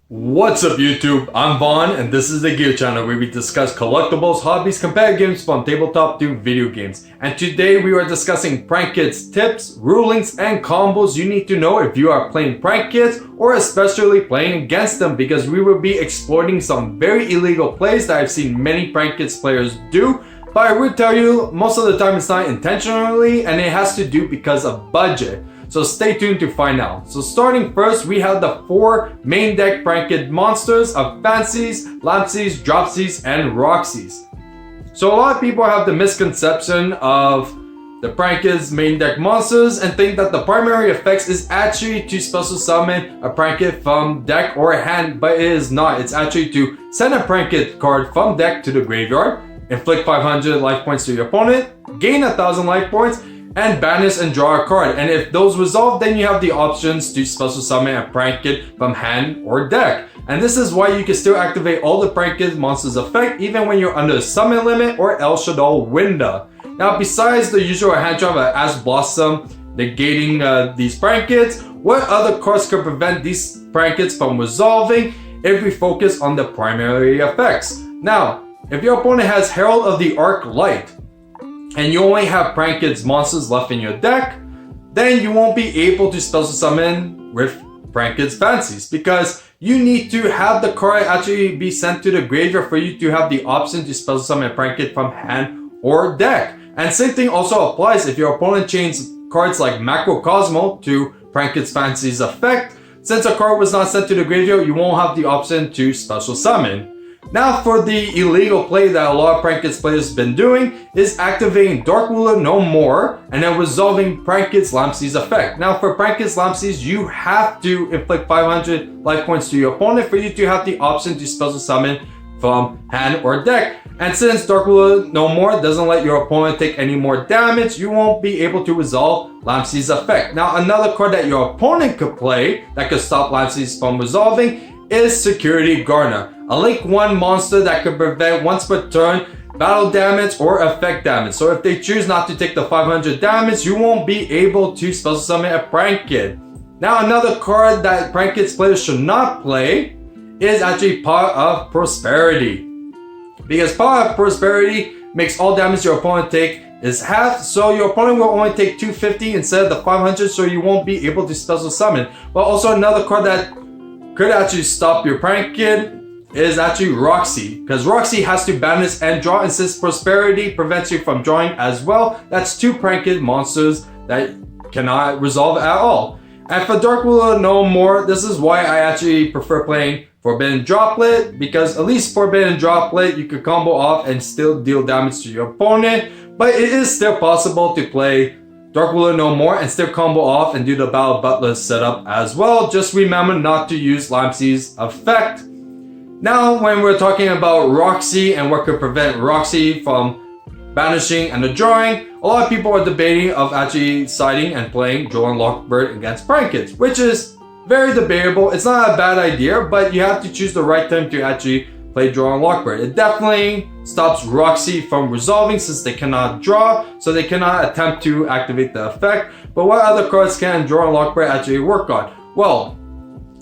What's up YouTube, I'm Vaughn and this is the Gear Channel where we discuss collectibles, hobbies, competitive games from tabletop to video games. And today we are discussing prank kits, tips, rulings, and combos you need to know if you are playing prank kits or especially playing against them, because we will be exploiting some very illegal plays that I've seen many prank kits players do. But I would tell you, most of the time it's not intentionally and it has to do because of budget. So stay tuned to find out. So starting first, we have the 4 main deck prank kit monsters of Fancies, LANCEAs, Dropsies, and Roxies. So a lot of people have the misconception of the prank kit's main deck monsters and think that the primary effects is actually to special summon a prank kit from deck or hand, but it is not. It's actually to send a prank kit card from deck to the graveyard, inflict 500 life points to your opponent, gain 1000 life points, and banish and draw a card. And if those resolve, then you have the options to special summon a prank kit from hand or deck. And this is why you can still activate all the prank kit monsters effect even when you're under a summon limit or El Shaddai window. Now besides the usual hand trap of Ash Blossom negating these prank kits, what other cards could prevent these prank kits from resolving if we focus on the primary effects? Now, if your opponent has Herald of the Arc Light, and you only have prank kits monsters left in your deck, then you won't be able to special summon with prank kits Fancies, because you need to have the card actually be sent to the graveyard for you to have the option to special summon a prank kit from hand or deck. And same thing also applies if your opponent chains cards like Macrocosmo to prank kits Fancies effect. Since a card was not sent to the graveyard, you won't have the option to special summon. Now for the illegal play that a lot of prank kits players have been doing is activating Dark Ruler No More and then resolving prank kits LANCEA's effect. Now for prank kits LANCEA's, you have to inflict 500 life points to your opponent for you to have the option to special summon from hand or deck. And since Dark Ruler No More doesn't let your opponent take any more damage, you won't be able to resolve LANCEA's effect. Now another card that your opponent could play that could stop LANCEA's from resolving is Security Gardener, a Link 1 monster that could prevent once per turn battle damage or effect damage. So if they choose not to take the 500 damage, you won't be able to special summon a prank kit. Now another card that prank kits players should not play is actually Power of Prosperity, because Power of Prosperity makes all damage your opponent take is half, so your opponent will only take 250 instead of the 500, so you won't be able to special summon. But also another card that could actually stop your prank kit is actually Roxy, because Roxy has to banish and draw, and since Prosperity prevents you from drawing as well, that's 2 prank kit monsters that cannot resolve at all. And for Dark Ruler No More, this is why I actually prefer playing Forbidden Droplet, because at least Forbidden Droplet you could combo off and still deal damage to your opponent, but it is still possible to play Dark Ruler No More and still combo off and do the Battle Butler setup as well. Just remember not to use LANCEA's effect. Now when we're talking about Roxy and what could prevent Roxy from banishing and the drawing, a lot of people are debating of actually siding and playing Joan Lockbird against prank kits, which is very debatable. It's not a bad idea, but you have to choose the right time to actually play Draw and Lockbird. It definitely stops Roxy from resolving since they cannot draw, so they cannot attempt to activate the effect. But what other cards can Draw and Lockbird actually work on? Well,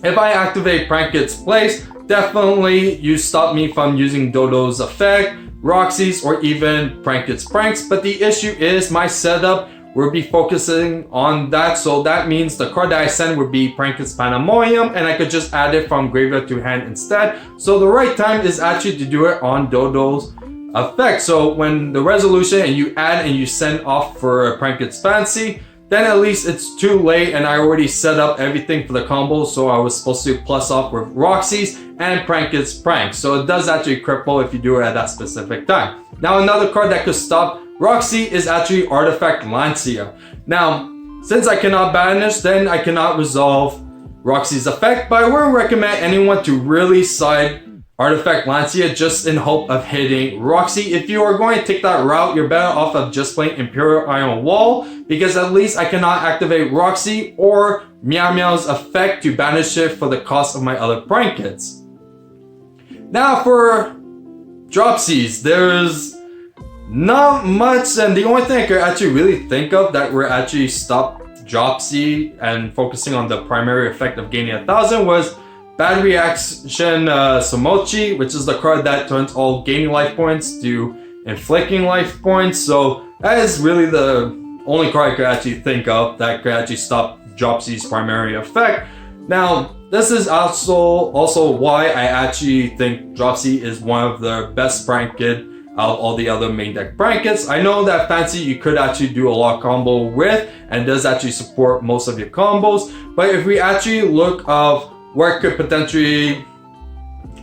if I activate prank kit's place, definitely you stop me from using Dodo's effect, Roxy's, or even prank kit's pranks. But the issue is my setup will be focusing on that, so that means the card that I send would be prank kit's Pandemonium, and I could just add it from graveyard to hand instead. So the right time is actually to do it on Dodo's effect. So when the resolution and you add and you send off for a prank kit's Fancy, then at least it's too late and I already set up everything for the combo, so I was supposed to plus off with Roxy's and prank kit's pranks. So it does actually cripple if you do it at that specific time. Now another card that could stop Roxy is actually Artifact LANCEA. Now, since I cannot banish, then I cannot resolve Roxy's effect, but I wouldn't recommend anyone to really side Artifact LANCEA just in hope of hitting Roxy. If you are going to take that route, you're better off of just playing Imperial Iron Wall, because at least I cannot activate Roxy or Meow Meow's effect to banish it for the cost of my other prank kits. Now for Dropsies, there's not much, and the only thing I could actually really think of that would actually stop Dropsy and focusing on the primary effect of gaining 1000 was Bad Reaction SIMOCHI, which is the card that turns all gaining life points to inflicting life points. So that is really the only card I could actually think of that could actually stop Dropsy's primary effect. Now, this is also why I actually think Dropsy is one of the best prank kid out of all the other main deck prank kits. I know that Fancy you could actually do a lot of combo with, and it does actually support most of your combos. But if we actually look of where it could potentially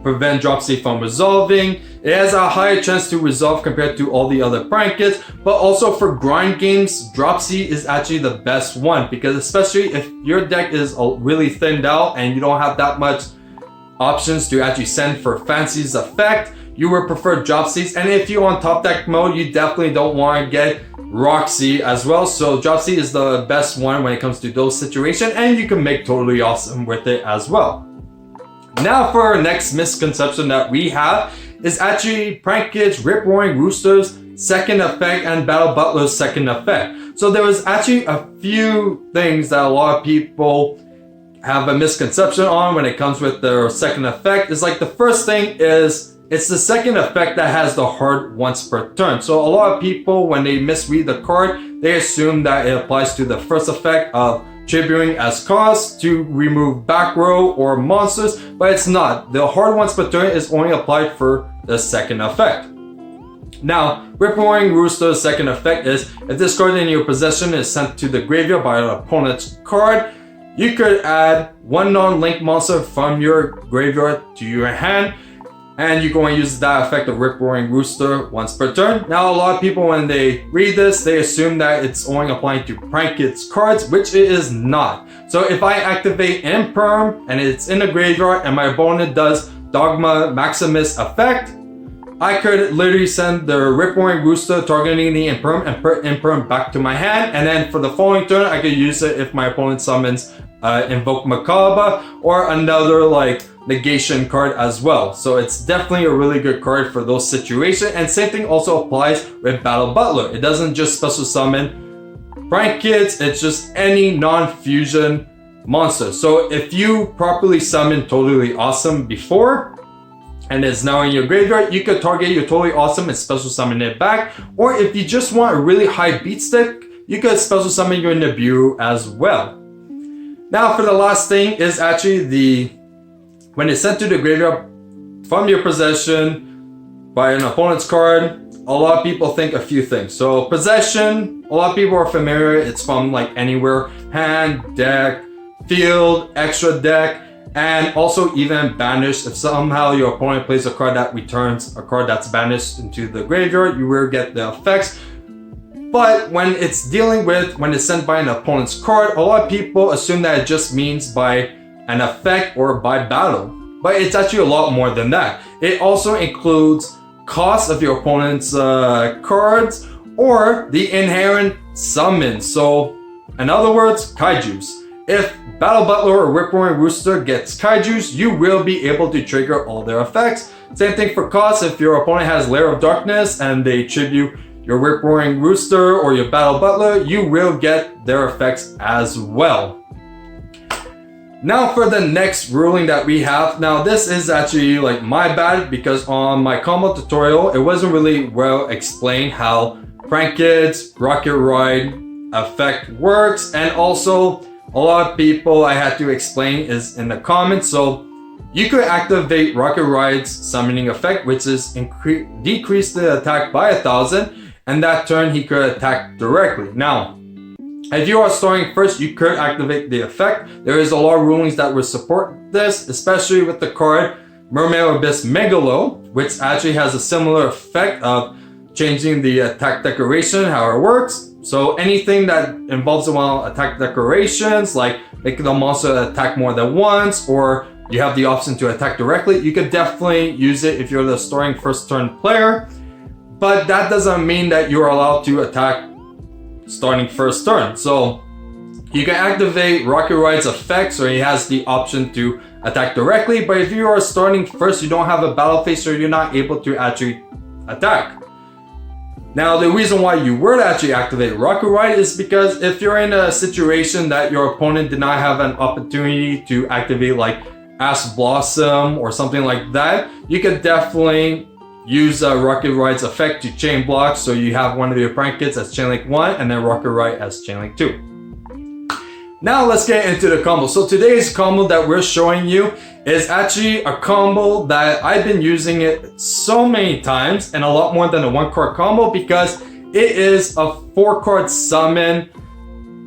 prevent Dropsy from resolving, it has a higher chance to resolve compared to all the other prank kits. But also for grind games, Dropsy is actually the best one, because especially if your deck is really thinned out and you don't have that much options to actually send for Fancy's effect, you would prefer Dropsy's. And if you're on top deck mode, you definitely don't want to get Roxy as well. So Dropsy is the best one when it comes to those situations, and you can make totally awesome with it as well. Now for our next misconception that we have is actually Prank Kids, Rip Roaring Rooster's second effect and Battle Butler's second effect. So there was actually a few things that a lot of people have a misconception on when it comes with their second effect. It's like the first thing is it's the second effect that has the heart once per turn. So a lot of people, when they misread the card, they assume that it applies to the first effect of tributing as cost to remove back row or monsters, but it's not. The hard once per turn is only applied for the second effect. Now, Rip Roaring Rooster's second effect is if this card in your possession is sent to the graveyard by an opponent's card, you could add one non-link monster from your graveyard to your hand, and you're going to use that effect of Rip Roaring Rooster once per turn. Now, a lot of people, when they read this, they assume that it's only applying to Prank Kids cards, which it is not. So if I activate Imperm and it's in the graveyard and my opponent does Dogma Maximus effect, I could literally send the Rip Roaring Rooster targeting the Imperm and put Imperm back to my hand. And then for the following turn, I could use it if my opponent summons Invoke Macabre or another like negation card as well. So it's definitely a really good card for those situations. And same thing also applies with Battle Butler. It doesn't just special summon Prank Kids, it's just any non-fusion monster. So if you properly summon Totally Awesome before and it's now in your graveyard, you could target your Totally Awesome and special summon it back. Or if you just want a really high beat stick, you could special summon your Nibiru as well. Now for the last thing is actually when it's sent to the graveyard from your possession by an opponent's card, a lot of people think a few things. So possession, a lot of people are familiar, it's from like anywhere, hand, deck, field, extra deck, and also even banished. If somehow your opponent plays a card that returns a card that's banished into the graveyard, you will get the effects. But when it's when it's sent by an opponent's card, a lot of people assume that it just means by an effect or by battle. But it's actually a lot more than that. It also includes cost of your opponent's cards or the inherent summon. So in other words, kaijus. If Battle Butler or Rip Roaring Rooster gets kaijus, you will be able to trigger all their effects. Same thing for cost. If your opponent has Lair of Darkness and they tribute your Rip Roaring Rooster or your Battle Butler, you will get their effects as well. Now for the next ruling that we have. Now this is actually like my bad, because on my combo tutorial, it wasn't really well explained how Prank Kids Rocket Ride effect works. And also a lot of people I had to explain is in the comments. So you could activate Rocket Ride's summoning effect, which is decrease the attack by 1,000, and that turn he could attack directly. Now, if you are starting first, you could activate the effect. There is a lot of rulings that would support this, especially with the card Mermaid Abyss Megalo, which actually has a similar effect of changing the attack decoration, how it works. So anything that involves attack decorations, like making the monster attack more than once, or you have the option to attack directly, you could definitely use it if you're the starting first turn player. But that doesn't mean that you're allowed to attack starting first turn. So you can activate Rocket Ride's effect, so he has the option to attack directly. But if you are starting first, you don't have a battle phase, so you're not able to actually attack. Now, the reason why you would actually activate Rocket Ride is because if you're in a situation that your opponent did not have an opportunity to activate like Ash Blossom or something like that, you could definitely use Rocket Ride's effect to chain block, so you have one of your prank kits as chain link 1 and then Rocket Ride as chain link 2. Now let's get into the combo. So today's combo that we're showing you is actually a combo that I've been using it so many times and a lot more than a 1-card combo, because it is a 4-card summon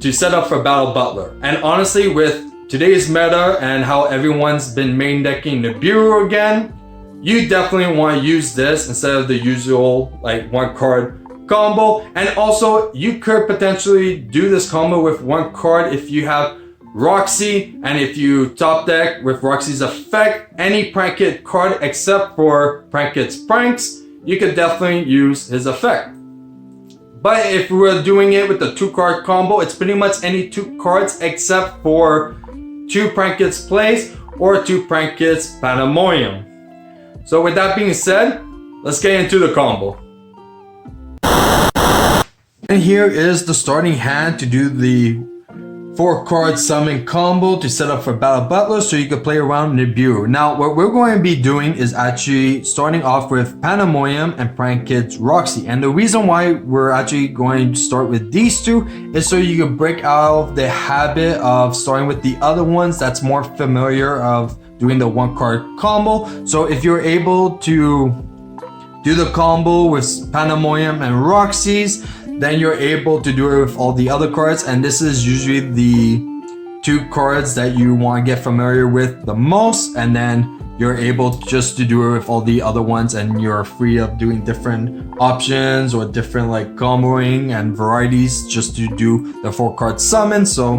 to set up for Battle Butler. And honestly, with today's meta and how everyone's been main decking Nibiru again, you definitely want to use this instead of the usual like 1-card combo. And also you could potentially do this combo with 1 card if you have Roxy, and if you top deck with Roxy's effect any prank kit card except for prank kit's pranks, you could definitely use his effect. But if we were doing it with the 2-card combo, it's pretty much any 2 cards except for 2 prank kits plays or 2 prank kits Pandemonium. So with that being said, let's get into the combo. And here is the starting hand to do the 4-card summon combo to set up for Battle Butler, so you can play around Nibiru. Now what we're going to be doing is actually starting off with Pandemonium and prank kits Roxy. And the reason why we're actually going to start with these 2 is so you can break out of the habit of starting with the other ones that's more familiar of doing the 1-card combo. So if you're able to do the combo with Pandemonium and Roxy's, then you're able to do it with all the other cards, and this is usually the 2 cards that you want to get familiar with the most, and then you're able just to do it with all the other ones, and you're free of doing different options or different like comboing and varieties just to do the 4-card summon. So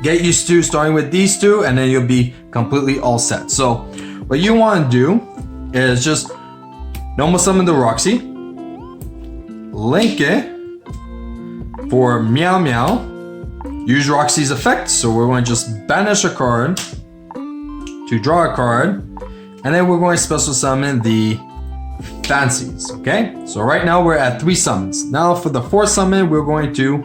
get used to starting with these 2 and then you'll be completely all set. So what you want to do is just normal summon the Roxy, link it for Meow Meow, use Roxy's effect, so we're going to just banish a card to draw a card, and then we're going to special summon the Fancies. Okay, so right now we're at 3 summons. Now for the 4th summon, we're going to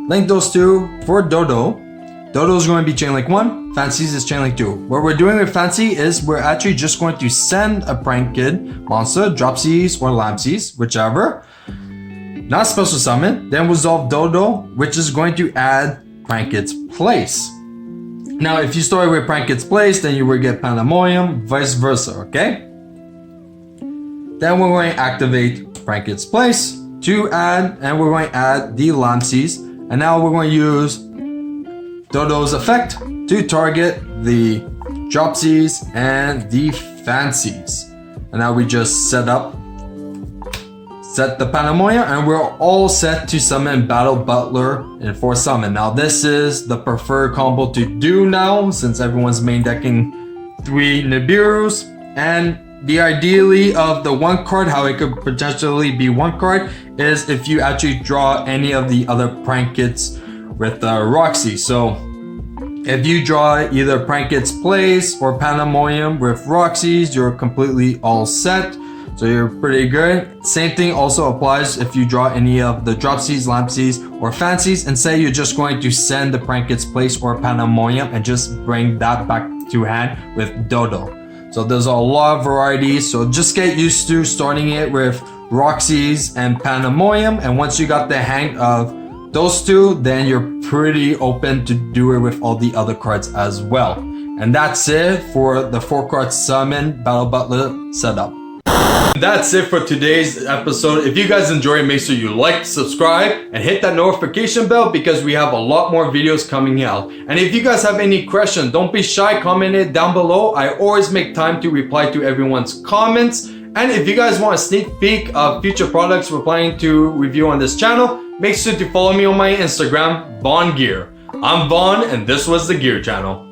link those 2 for Dodo. Dodo is going to be chain link 1, Fancies is chain link 2. What we're doing with Fancy is we're actually just going to send a prank kid monster, Dropsies or Lampsies, whichever, not special summon, then resolve Dodo, which is going to add prank kid's place. Now if you start with prank kid's place, then you will get Pandemonium, vice versa. Okay, then we're going to activate prank kid's place to add, and we're going to add the Lampsies, and now we're going to use Dodo's effect to target the Dropsies and the Fancies. And now we just set the Pandemonium, and we're all set to summon Battle Butler in 4th summon. Now this is the preferred combo to do now, since everyone's main decking 3 Nibirus, and the ideally of the 1 card, how it could potentially be 1 card, is if you actually draw any of the other prank kits with Roxy. So if you draw either prank kits place or Pandemonium with Roxy's, you're completely all set. So you're pretty good. Same thing also applies if you draw any of the Dropsies, Lampsies, or Fancies, and say you're just going to send the prank kits place or Pandemonium and just bring that back to hand with Dodo. So there's a lot of varieties, so just get used to starting it with Roxy's and Pandemonium, and once you got the hang of those 2, then you're pretty open to do it with all the other cards as well. And that's it for the 4-card summon Battle Butler setup. That's it for today's episode. If you guys enjoyed, make sure you like, subscribe, and hit that notification bell, because we have a lot more videos coming out. And if you guys have any questions, don't be shy, comment it down below. I always make time to reply to everyone's comments. And if you guys want a sneak peek of future products we're planning to review on this channel, make sure to follow me on my Instagram, Vaughn Gear. I'm Vaughn, and this was the Gear Channel.